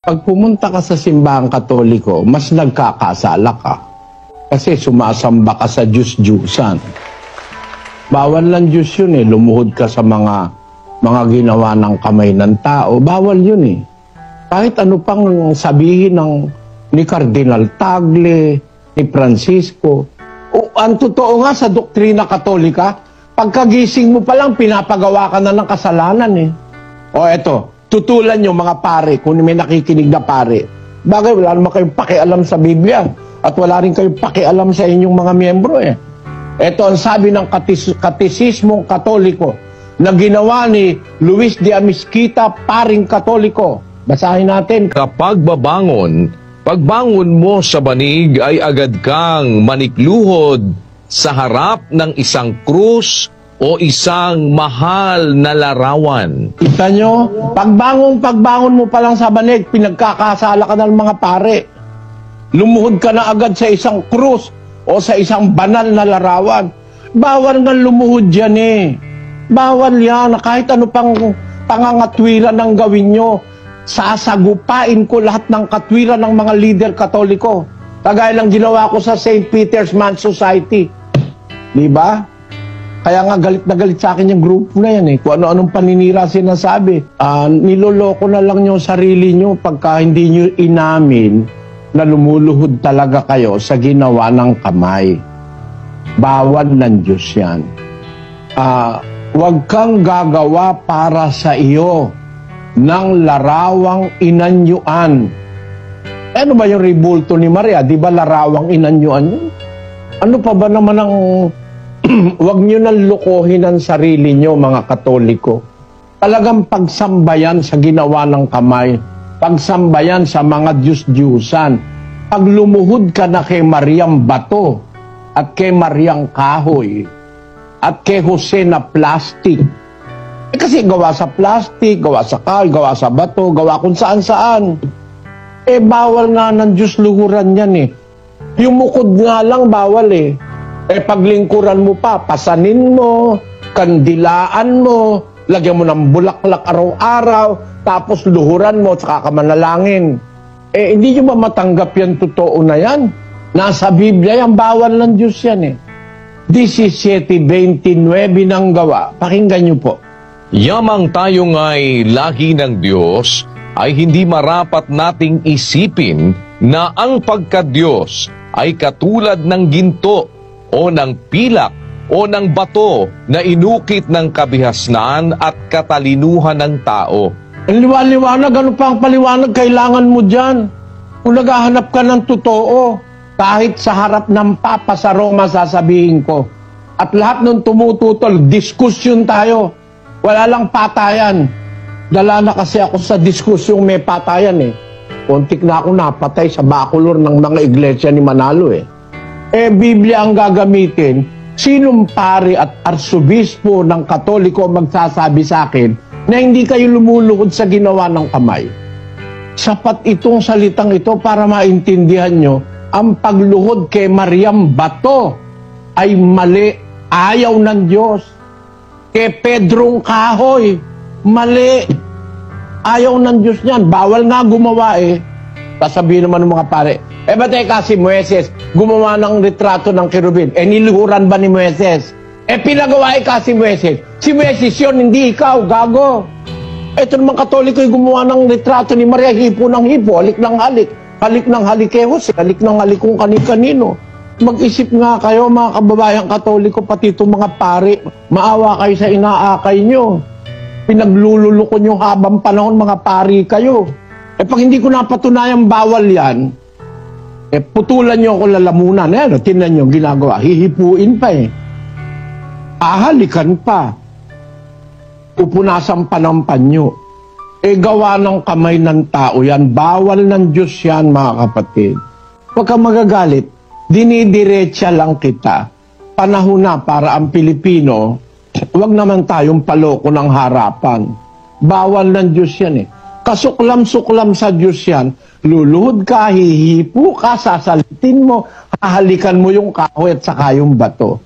Pag pumunta ka sa simbahang Katoliko, mas nagkakasala ka. Kasi sumasamba ka sa Diyos-Diyusan. Bawal lang Diyos yun eh. Lumuhod ka sa mga ginawa ng kamay ng tao. Bawal yun eh. Kahit ano pang sabihin ni Cardinal Tagle, ni Francisco. Ang totoo nga sa doktrina Katolika, pagkagising mo pa lang, pinapagawa ka na ng kasalanan eh. O eto, tutulan nyo mga pare, kung may nakikinig na pare. Bagay, wala naman kayong pakialam sa Biblia. At wala rin kayong pakialam sa inyong mga miyembro eh. Ito ang sabi ng Katisismong Katoliko na ginawa ni Luis de Amisquita, paring Katoliko. Basahin natin. Kapag pagbangon mo sa banig ay agad kang manikluhod sa harap ng isang krus o isang mahal na larawan. Kita nyo, pagbangon mo pa lang sa banig, pinagkakasala ka ng mga pare. Lumuhod ka na agad sa isang krus o sa isang banal na larawan. Bawal nga lumuhod yan eh. Bawal yan. Kahit ano pang pangangatwiran ang gawin nyo, sasagupain ko lahat ng katwiran ng mga leader Katoliko. Kagaya lang ginawa ko sa St. Peter's Man's Society. Diba? Kaya nga galit na galit sa akin yung group na yan eh. Kung ano-anong paninira sinasabi. Niloloko na lang nyo sarili nyo pagka hindi nyo inamin na lumuluhod talaga kayo sa ginawa ng kamay. Bawal ng Diyos yan. Huwag kang gagawa para sa iyo ng larawang inanyuan. Ano ba yung ribulto ni Maria? Di ba larawang inanyuan yun? Ano pa ba naman ang huwag nyo nang lukohin ang sarili nyo, mga Katoliko. Talagang pagsambayan sa ginawa ng kamay. Pagsambayan sa mga Diyos-Diyusan. Pag lumuhod ka na kay Mariang Bato at kay Mariang Kahoy at kay Jose na plastic. Kasi gawa sa plastic, gawa sa kahoy, gawa sa bato, gawa kung saan-saan. Bawal nga ng Diyos luhuran yan eh. Yung mukod nga lang bawal eh. Paglingkuran mo pa, pasanin mo, kandilaan mo, lagyan mo ng bulaklak araw-araw, tapos luhuran mo, tsaka ka manalangin. Hindi nyo ba matanggap yan, totoo na yan? Nasa Biblia yan, bawal ng Diyos yan eh. 17:29 ng gawa. Pakinggan nyo po. Yamang tayo nga'y lagi ng Diyos, ay hindi marapat nating isipin na ang pagka-Diyos ay katulad ng ginto o ng pilak o ng bato na inukit ng kabihasnan at katalinuhan ng tao. Ang liwanag, ano pa ang paliwanag kailangan mo dyan? Kung naghahanap ka ng totoo, kahit sa harap ng Papa sa Roma sasabihin ko. At lahat ng tumututol, diskusyon tayo. Wala lang patayan. Dala na kasi ako sa diskusyong may patayan eh. Kontik na ako napatay sa bakulor ng mga iglesia ni Manalo eh. Biblia ang gagamitin. Sinong pari at arsobispo ng Katoliko magsasabi sa akin na hindi kayo lumuluhod sa ginawa ng kamay? Sapat itong salitang ito para maintindihan nyo, ang pagluhod kay Mariang Bato ay mali, ayaw ng Diyos. Kay Pedrong Kahoy, mali, ayaw ng Diyos niyan. Bawal nga gumawa eh. Sasabihin naman ng mga pare, ba't si Moises gumawa ng retrato ng kerubin? Niluhuran ba ni Moises? Pinagawa si Moises. Si Moises yun, hindi ikaw, gago. Ito naman Katoliko yung gumawa ng retrato ni Maria, hipo ng hipo, halik ng halik. Halik ng halik kay Jose, halik ng halik kung kani-kanino. Mag-isip nga kayo, mga kababayang Katoliko, pati itong mga pare, maawa kayo sa inaakay nyo. Pinaglululoko nyo habang panahon, mga pari kayo. Pag hindi ko napatunayang bawal yan, putulan nyo ako lalamunan. Tinan nyo, ginagawa. Hihipuin pa eh. Ahalikan pa. Pupunasan pa ng panyo. Gawa ng kamay ng tao yan. Bawal ng Diyos yan, mga kapatid. Huwag kang magagalit. Dinidiretsa lang kita. Panahon na para ang Pilipino, huwag naman tayong paloko ng harapan. Bawal ng Diyos yan eh. Kasuklam-suklam sa Diyos yan. Luluhod ka, hihipo ka, sasalitin mo, hahalikan mo yung kahoy at saka yung bato.